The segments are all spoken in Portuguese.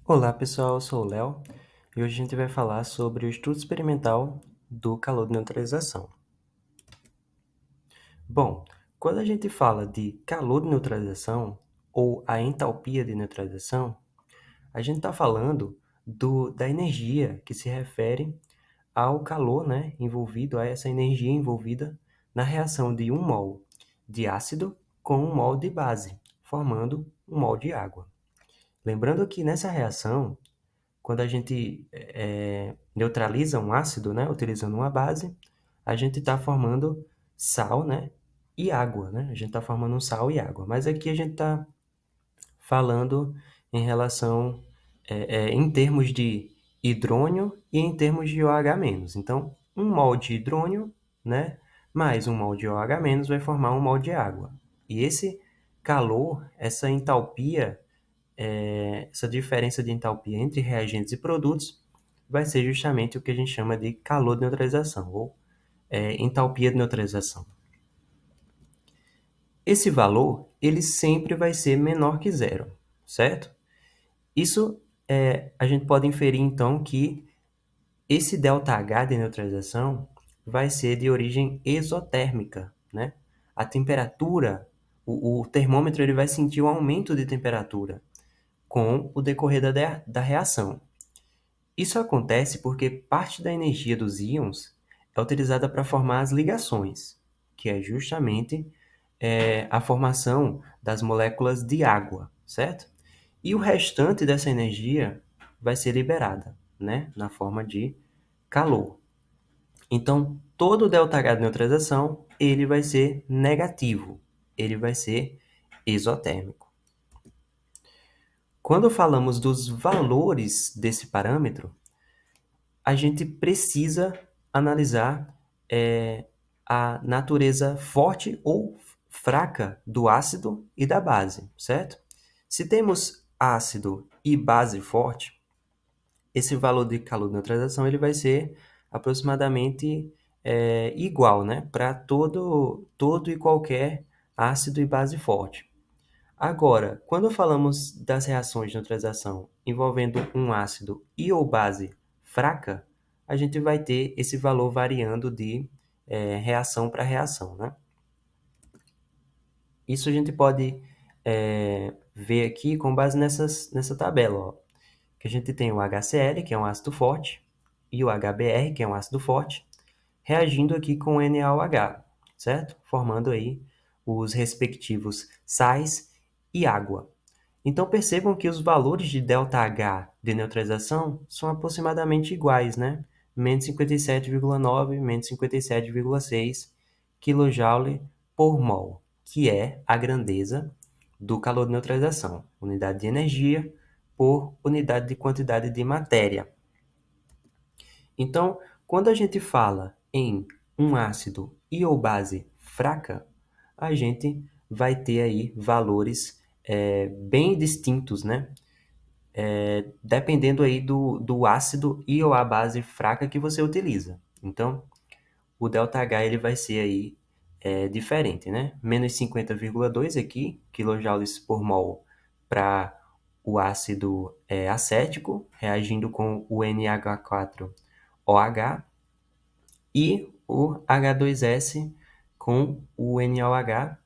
Olá pessoal, eu sou o Léo e hoje a gente vai falar sobre o estudo experimental do calor de neutralização. Bom, quando a gente fala de calor de neutralização ou a entalpia de neutralização, a gente está falando da energia que se refere ao calor, envolvido, a essa energia envolvida na reação de 1 mol de ácido com 1 mol de base, formando 1 mol de água. Lembrando que nessa reação, quando a gente neutraliza um ácido, utilizando uma base, a gente está formando sal, e água, A gente está formando um sal e água. Mas aqui a gente está falando em relação, em termos de hidrônio e em termos de OH-. Então, 1 mol de hidrônio, mais 1 mol de OH- vai formar 1 mol de água. E esse calor, essa entalpia, essa diferença de entalpia entre reagentes e produtos vai ser justamente o que a gente chama de calor de neutralização, ou entalpia de neutralização. Esse valor, ele sempre vai ser menor que zero, certo? Isso, a gente pode inferir, então, que esse ΔH de neutralização vai ser de origem exotérmica, A temperatura, o termômetro ele vai sentir um aumento de temperatura com o decorrer da reação. Isso acontece porque parte da energia dos íons é utilizada para formar as ligações, que é justamente a formação das moléculas de água, certo? E o restante dessa energia vai ser liberada, na forma de calor. Então, todo o ΔH de neutralização, ele vai ser negativo, ele vai ser exotérmico. Quando falamos dos valores desse parâmetro, a gente precisa analisar a natureza forte ou fraca do ácido e da base, certo? Se temos ácido e base forte, esse valor de calor de neutralização ele vai ser aproximadamente igual, para todo e qualquer ácido e base forte. Agora, quando falamos das reações de neutralização envolvendo um ácido e ou base fraca, a gente vai ter esse valor variando de reação para reação, Isso a gente pode ver aqui com base nessa tabela, ó, que a gente tem o HCl, que é um ácido forte, e o HBr, que é um ácido forte, reagindo aqui com o NaOH, certo? Formando aí os respectivos sais e água. Então percebam que os valores de ΔH de neutralização são aproximadamente iguais, Menos 57,9, menos 57,6 kJ por mol, que é a grandeza do calor de neutralização, unidade de energia por unidade de quantidade de matéria. Então, quando a gente fala em um ácido e ou base fraca, a gente vai ter aí valores bem distintos, dependendo aí do ácido e ou a base fraca que você utiliza. Então, o ΔH ele vai ser aí diferente, Menos 50,2 aqui, quilojoules por mol para o ácido acético, reagindo com o NH4OH, e o H2S com o NaOH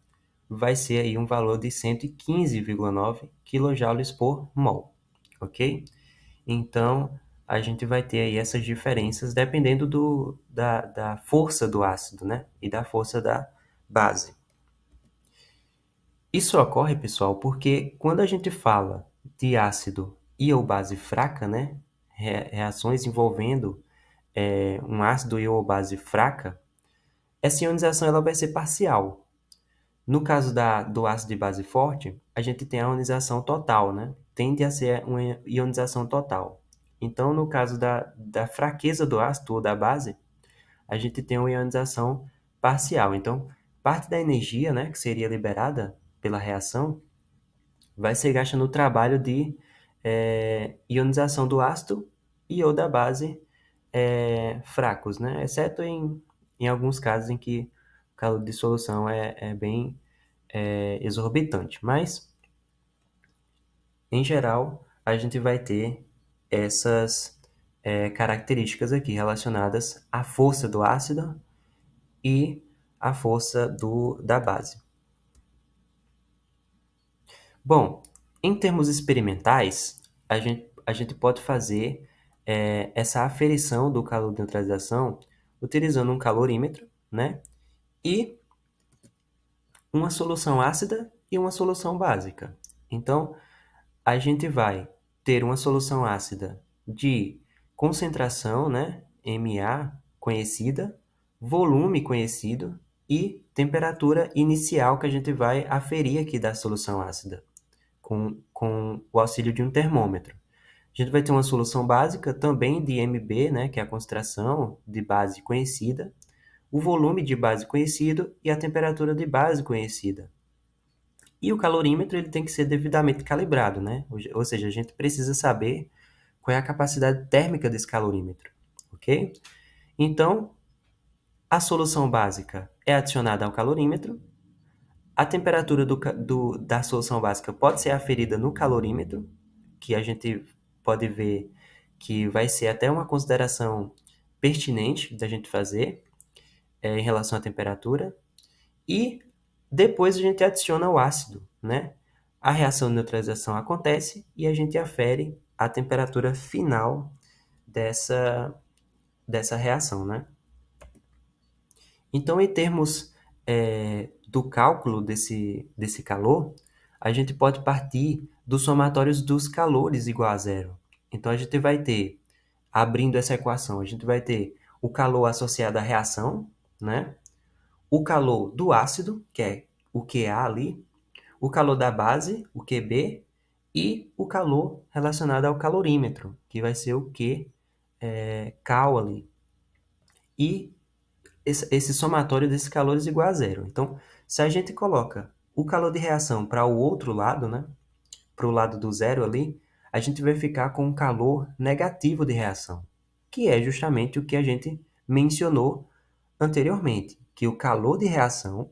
vai ser aí um valor de 115,9 kJ por mol, ok? Então, a gente vai ter aí essas diferenças dependendo da força do ácido, E da força da base. Isso ocorre, pessoal, porque quando a gente fala de ácido e ou base fraca, reações envolvendo um ácido e ou base fraca, essa ionização ela vai ser parcial. No caso do ácido de base forte, a gente tem a ionização total, Tende a ser uma ionização total. Então, no caso da fraqueza do ácido ou da base, a gente tem uma ionização parcial. Então, parte da energia, que seria liberada pela reação, vai ser gasta no trabalho de ionização do ácido e ou da base fracos, Exceto em alguns casos em que o calor de dissolução é bem exorbitante. Mas, em geral, a gente vai ter essas características aqui relacionadas à força do ácido e à força da base. Bom, em termos experimentais, a gente pode fazer essa aferição do calor de neutralização utilizando um calorímetro, né? E uma solução ácida e uma solução básica. Então, a gente vai ter uma solução ácida de concentração, né, Ma, conhecida, volume conhecido e temperatura inicial que a gente vai aferir aqui da solução ácida com o auxílio de um termômetro. A gente vai ter uma solução básica também de Mb, né, que é a concentração de base conhecida, o volume de base conhecido e a temperatura de base conhecida. E o calorímetro ele tem que ser devidamente calibrado, né? Ou seja, a gente precisa saber qual é a capacidade térmica desse calorímetro, ok? Então, a solução básica é adicionada ao calorímetro, a temperatura da solução básica pode ser aferida no calorímetro, que a gente pode ver que vai ser até uma consideração pertinente da gente fazer em relação à temperatura, e depois a gente adiciona o ácido, né? A reação de neutralização acontece e a gente afere a temperatura final dessa reação, né? Então, em termos do cálculo desse calor, a gente pode partir dos somatórios dos calores igual a zero. Então, a gente vai ter, abrindo essa equação, a gente vai ter o calor associado à reação, né? O calor do ácido, que é o QA ali, o calor da base, o QB, e o calor relacionado ao calorímetro, que vai ser o Q, cal ali. E esse somatório desses calores igual a zero. Então, se a gente coloca o calor de reação para o outro lado, né, para o lado do zero ali, a gente vai ficar com um calor negativo de reação, que é justamente o que a gente mencionou anteriormente, que o calor de reação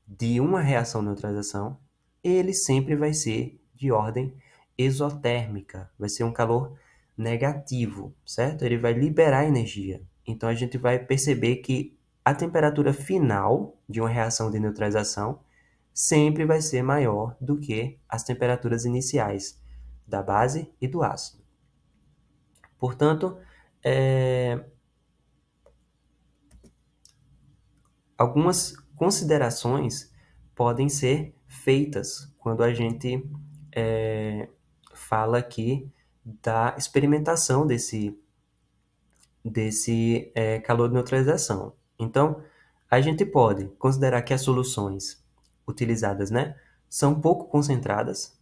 de uma reação de neutralização, ele sempre vai ser de ordem exotérmica, vai ser um calor negativo, certo? Ele vai liberar energia. Então a gente vai perceber que a temperatura final de uma reação de neutralização sempre vai ser maior do que as temperaturas iniciais da base e do ácido. Portanto, algumas considerações podem ser feitas quando a gente fala aqui da experimentação desse calor de neutralização. Então, a gente pode considerar que as soluções utilizadas, né, são pouco concentradas.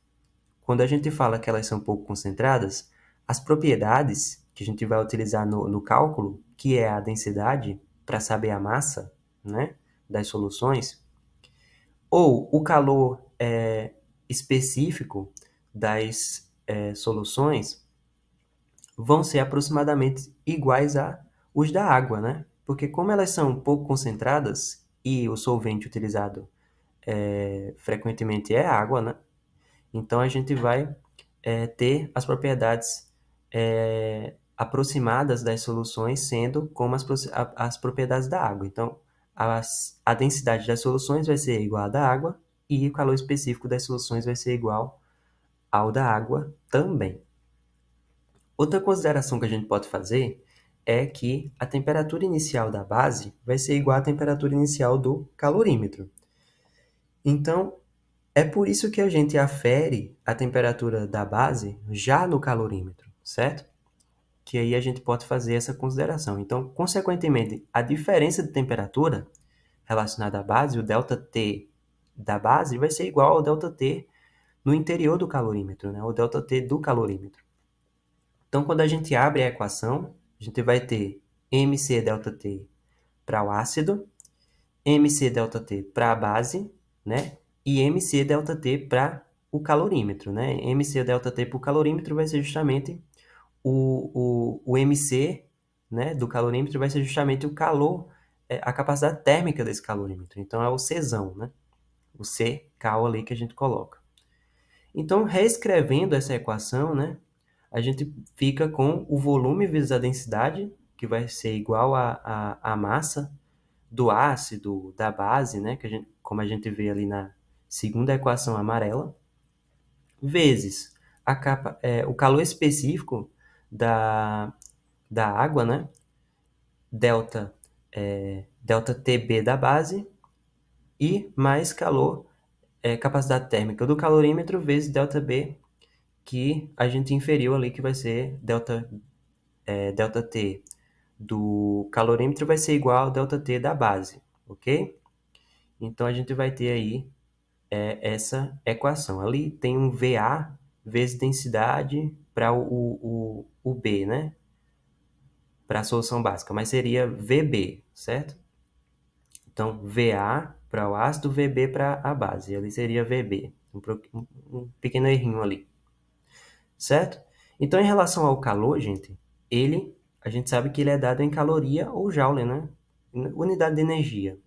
Quando a gente fala que elas são pouco concentradas, as propriedades que a gente vai utilizar no cálculo, que é a densidade, para saber a massa, né, das soluções, ou o calor específico das soluções, vão ser aproximadamente iguais a os da água, né? Porque como elas são pouco concentradas e o solvente utilizado frequentemente é água, né? Então a gente vai ter as propriedades aproximadas das soluções sendo como as propriedades da água. Então a densidade das soluções vai ser igual à da água e o calor específico das soluções vai ser igual ao da água também. Outra consideração que a gente pode fazer é que a temperatura inicial da base vai ser igual à temperatura inicial do calorímetro. Então, é por isso que a gente afere a temperatura da base já no calorímetro, certo? Que aí a gente pode fazer essa consideração. Então, consequentemente, a diferença de temperatura relacionada à base, o ΔT da base, vai ser igual ao ΔT no interior do calorímetro, né? O ΔT do calorímetro. Então, quando a gente abre a equação, a gente vai ter mc∆T para o ácido, mc∆T para a base, né? E mc∆T para o calorímetro, né? mc∆T para o calorímetro vai ser justamente o mc, né, do calorímetro vai ser justamente o calor, a capacidade térmica desse calorímetro. Então, é o Czão, né? O C cal ali que a gente coloca. Então, reescrevendo essa equação, né, a gente fica com o volume vezes a densidade, que vai ser igual a massa do ácido, da base, né, como a gente vê ali na segunda equação amarela, vezes o calor específico da, da água, né, delta, delta TB da base, e mais calor, capacidade térmica do calorímetro vezes delta B, que a gente inferiu ali, que vai ser delta T do calorímetro vai ser igual ao delta T da base, ok? Então, a gente vai ter aí essa equação. Ali tem um VA vezes densidade para o B, né? Para a solução básica, mas seria VB, certo? Então, VA para o ácido, VB para a base. Ali seria VB. Um pequeno errinho ali, certo? Então, em relação ao calor, gente, a gente sabe que ele é dado em caloria ou joule, né? Unidade de energia.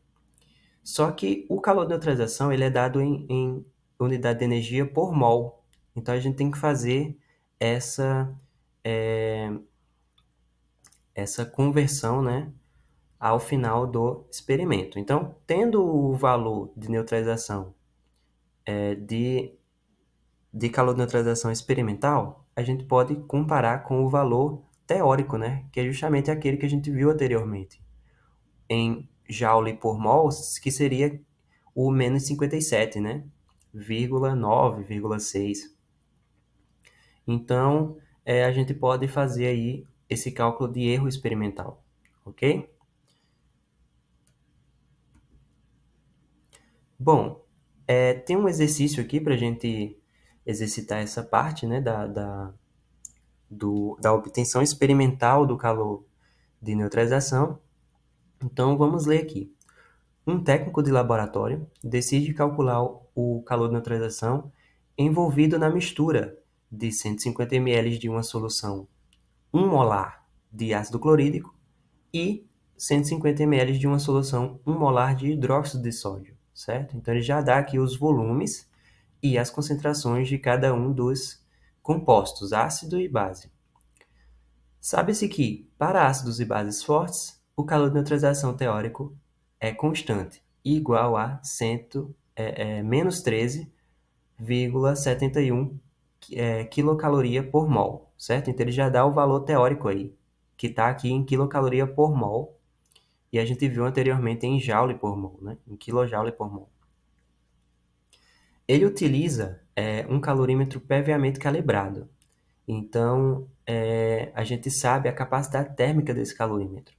Só que o calor de neutralização ele é dado em unidade de energia por mol. Então, a gente tem que fazer essa, é, essa conversão, né, ao final do experimento. Então, tendo o valor de neutralização de calor de neutralização experimental, a gente pode comparar com o valor teórico, né, que é justamente aquele que a gente viu anteriormente, em joule por mol, que seria o menos 57, né? 0,9, 0,6. Então, a gente pode fazer aí esse cálculo de erro experimental, ok? Bom, tem um exercício aqui para a gente exercitar essa parte, né, da obtenção experimental do calor de neutralização. Então, vamos ler aqui. Um técnico de laboratório decide calcular o calor de neutralização envolvido na mistura de 150 ml de uma solução 1 molar de ácido clorídrico e 150 ml de uma solução 1 molar de hidróxido de sódio, certo? Então, ele já dá aqui os volumes e as concentrações de cada um dos compostos, ácido e base. Sabe-se que, para ácidos e bases fortes, o calor de neutralização teórico é constante, igual a menos 13,71 quilocaloria por mol, certo? Então, ele já dá o valor teórico aí, que está aqui em quilocaloria por mol, e a gente viu anteriormente em joule por mol, né? Em quilojoule por mol. Ele utiliza um calorímetro previamente calibrado. Então, a gente sabe a capacidade térmica desse calorímetro.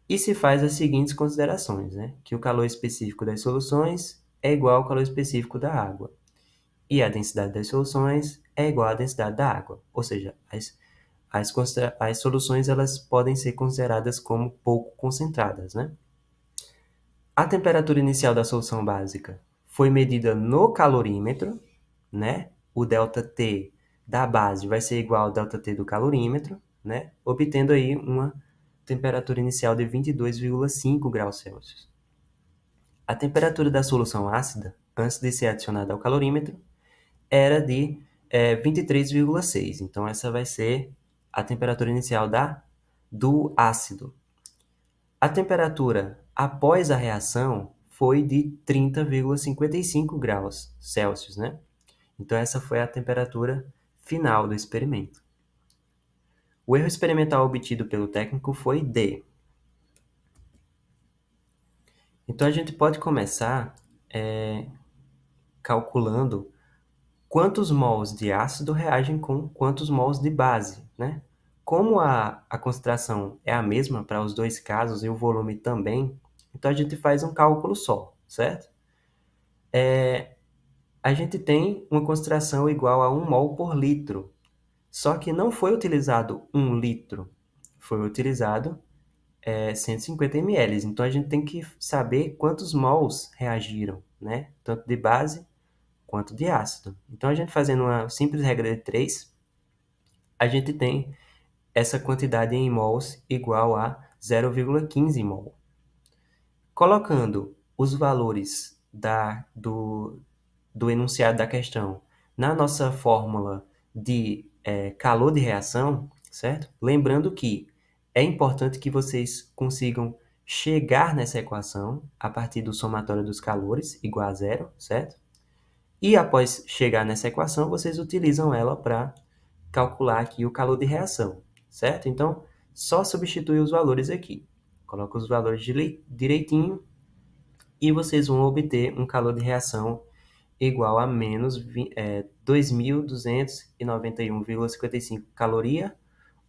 E se faz as seguintes considerações, né? Que o calor específico das soluções é igual ao calor específico da água. E a densidade das soluções é igual à densidade da água. Ou seja, as soluções elas podem ser consideradas como pouco concentradas, né? A temperatura inicial da solução básica foi medida no calorímetro, né? O ΔT da base vai ser igual ao ΔT do calorímetro, né? Obtendo aí uma temperatura inicial de 22,5 graus Celsius. A temperatura da solução ácida, antes de ser adicionada ao calorímetro, era de 23,6. Então, essa vai ser a temperatura inicial do ácido. A temperatura após a reação foi de 30,55 graus Celsius, né? Então, essa foi a temperatura final do experimento. O erro experimental obtido pelo técnico foi D. Então, a gente pode começar calculando quantos mols de ácido reagem com quantos mols de base, né? Como a concentração é a mesma para os dois casos e o volume também, então a gente faz um cálculo só, certo? A gente tem uma concentração igual a 1 mol por litro, só que não foi utilizado 1 litro, foi utilizado 150 ml. Então, a gente tem que saber quantos mols reagiram, né? Tanto de base quanto de ácido. Então, a gente fazendo uma simples regra de 3, a gente tem essa quantidade em mols igual a 0,15 mol. Colocando os valores do enunciado da questão na nossa fórmula de calor de reação, certo? Lembrando que é importante que vocês consigam chegar nessa equação a partir do somatório dos calores igual a zero, certo? E após chegar nessa equação, vocês utilizam ela para calcular aqui o calor de reação, certo? Então, só substitui os valores aqui. Coloca os valores direitinho e vocês vão obter um calor de reação igual a menos 2.291,55 caloria,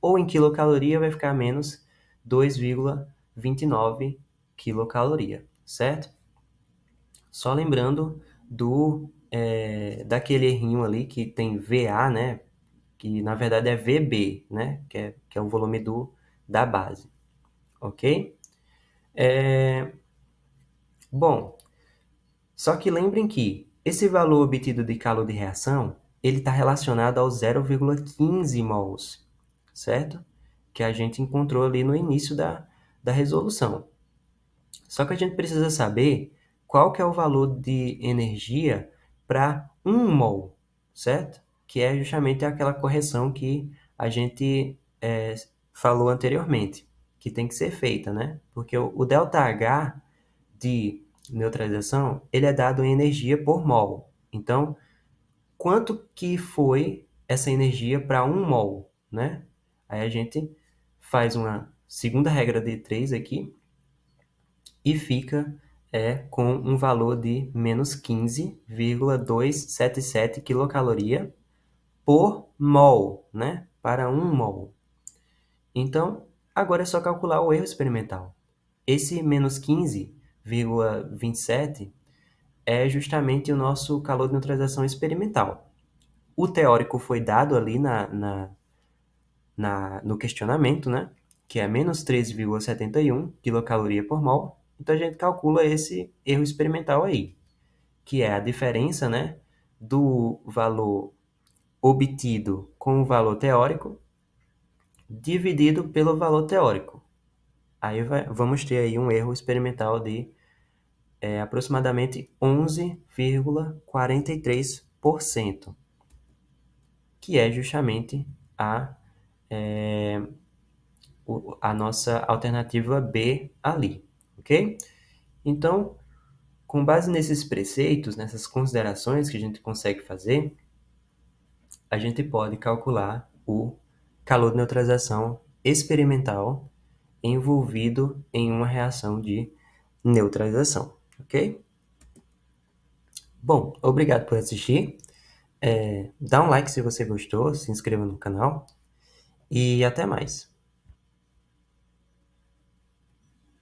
ou em quilocaloria vai ficar menos 2,29 quilocaloria, certo? Só lembrando daquele errinho ali que tem VA, né? Que na verdade é VB, né? Que é o volume da base, ok? Bom, só que lembrem que esse valor obtido de calor de reação, ele está relacionado ao 0,15 mols, certo? Que a gente encontrou ali no início da resolução. Só que a gente precisa saber qual que é o valor de energia para 1 mol, certo? Que é justamente aquela correção que a gente falou anteriormente, que tem que ser feita, né? Porque o ΔH de neutralização, ele é dado em energia por mol. Então, quanto que foi essa energia para 1 mol, né? Aí a gente faz uma segunda regra de 3 aqui e fica com um valor de menos 15,277 quilocaloria por mol, né? Para 1 mol. Então, agora é só calcular o erro experimental. Esse menos 15,27 é justamente o nosso calor de neutralização experimental. O teórico foi dado ali no questionamento, né? Que é menos 13,71 quilocaloria por mol. Então a gente calcula esse erro experimental aí, que é a diferença, né, do valor obtido com o valor teórico dividido pelo valor teórico. Aí vamos ter aí um erro experimental de aproximadamente 11,43%, que é justamente a nossa alternativa B ali, ok? Então, com base nesses preceitos, nessas considerações que a gente consegue fazer, a gente pode calcular o calor de neutralização experimental envolvido em uma reação de neutralização, ok? Bom, obrigado por assistir. Dá um like se você gostou, se inscreva no canal e até mais.